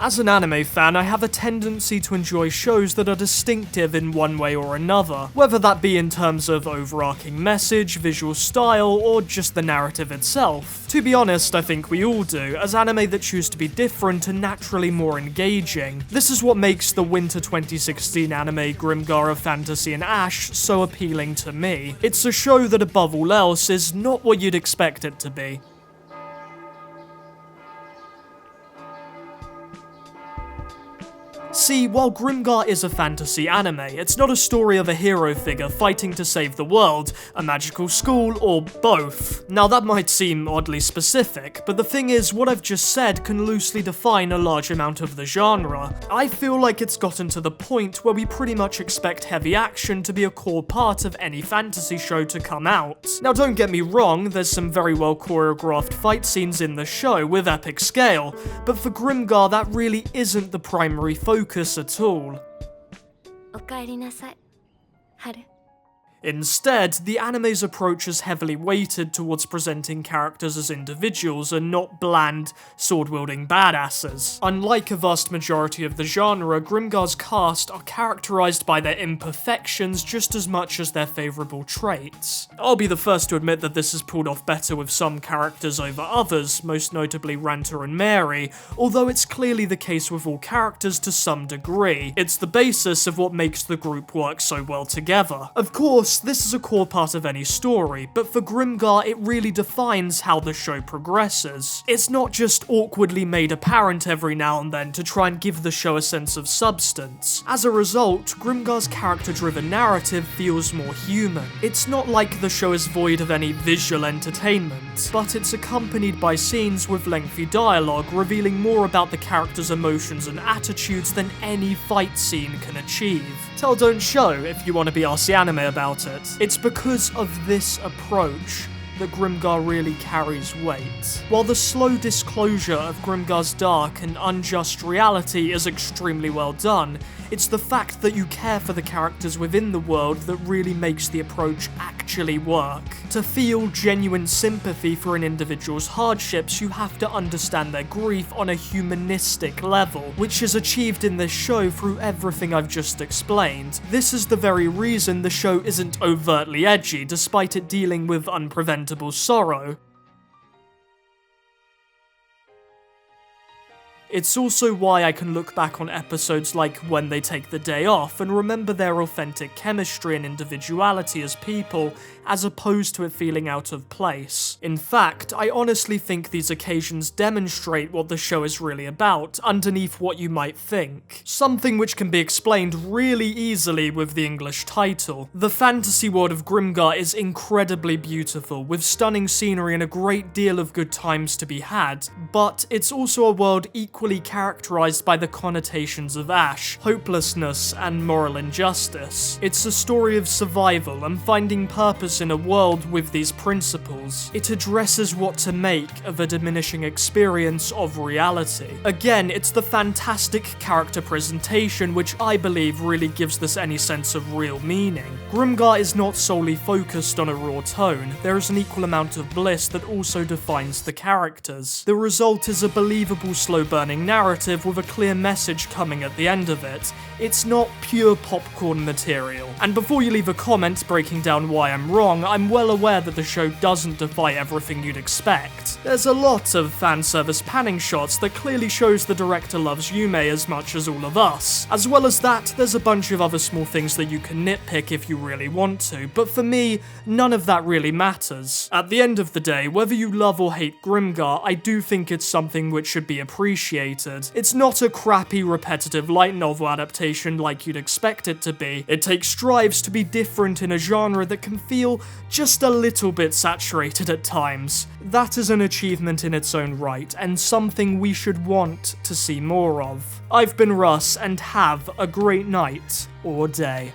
As an anime fan, I have a tendency to enjoy shows that are distinctive in one way or another, whether that be in terms of overarching message, visual style, or just the narrative itself. To be honest, I think we all do, as anime that choose to be different are naturally more engaging. This is what makes the winter 2016 anime Grimgar of Fantasy and Ash so appealing to me. It's a show that above all else is not what you'd expect it to be. See, while Grimgar is a fantasy anime, it's not a story of a hero figure fighting to save the world, a magical school, or both. Now that might seem oddly specific, but the thing is, what I've just said can loosely define a large amount of the genre. I feel like it's gotten to the point where we pretty much expect heavy action to be a core part of any fantasy show to come out. Now don't get me wrong, there's some very well choreographed fight scenes in the show with epic scale, but for Grimgar that really isn't the primary focus at all. Instead, the anime's approach is heavily weighted towards presenting characters as individuals and not bland, sword-wielding badasses. Unlike a vast majority of the genre, Grimgar's cast are characterized by their imperfections just as much as their favorable traits. I'll be the first to admit that this is pulled off better with some characters over others, most notably Ranta and Mary, although it's clearly the case with all characters to some degree. It's the basis of what makes the group work so well together. Of course, this is a core part of any story, but for Grimgar it really defines how the show progresses. It's not just awkwardly made apparent every now and then to try and give the show a sense of substance. As a result, Grimgar's character-driven narrative feels more human. It's not like the show is void of any visual entertainment, but it's accompanied by scenes with lengthy dialogue revealing more about the characters' emotions and attitudes than any fight scene can achieve. Tell don't show if you want to be RC anime about it. It's because of this approach that Grimgar really carries weight. While the slow disclosure of Grimgar's dark and unjust reality is extremely well done, it's the fact that you care for the characters within the world that really makes the approach actually work. To feel genuine sympathy for an individual's hardships, you have to understand their grief on a humanistic level, which is achieved in this show through everything I've just explained. This is the very reason the show isn't overtly edgy, despite it dealing with unpreventable sorrow. It's also why I can look back on episodes like When They Take the Day Off and remember their authentic chemistry and individuality as people, as opposed to it feeling out of place. In fact, I honestly think these occasions demonstrate what the show is really about, underneath what you might think. Something which can be explained really easily with the English title. The fantasy world of Grimgar is incredibly beautiful, with stunning scenery and a great deal of good times to be had, but it's also a world equally characterized by the connotations of ash, hopelessness, and moral injustice. It's a story of survival and finding purpose in a world with these principles. It addresses what to make of a diminishing experience of reality. Again, it's the fantastic character presentation which I believe really gives this any sense of real meaning. Grimgar is not solely focused on a raw tone, there is an equal amount of bliss that also defines the characters. The result is a believable slow burn narrative with a clear message coming at the end of it. It's not pure popcorn material. And before you leave a comment breaking down why I'm wrong, I'm well aware that the show doesn't defy everything you'd expect. There's a lot of fan service panning shots that clearly shows the director loves Yume as much as all of us. As well as that, there's a bunch of other small things that you can nitpick if you really want to, but for me, none of that really matters. At the end of the day, whether you love or hate Grimgar, I do think it's something which should be appreciated. It's not a crappy, repetitive light novel adaptation like you'd expect it to be. It takes strives to be different in a genre that can feel just a little bit saturated at times. That is an achievement in its own right, and something we should want to see more of. I've been Russ, and have a great night or day.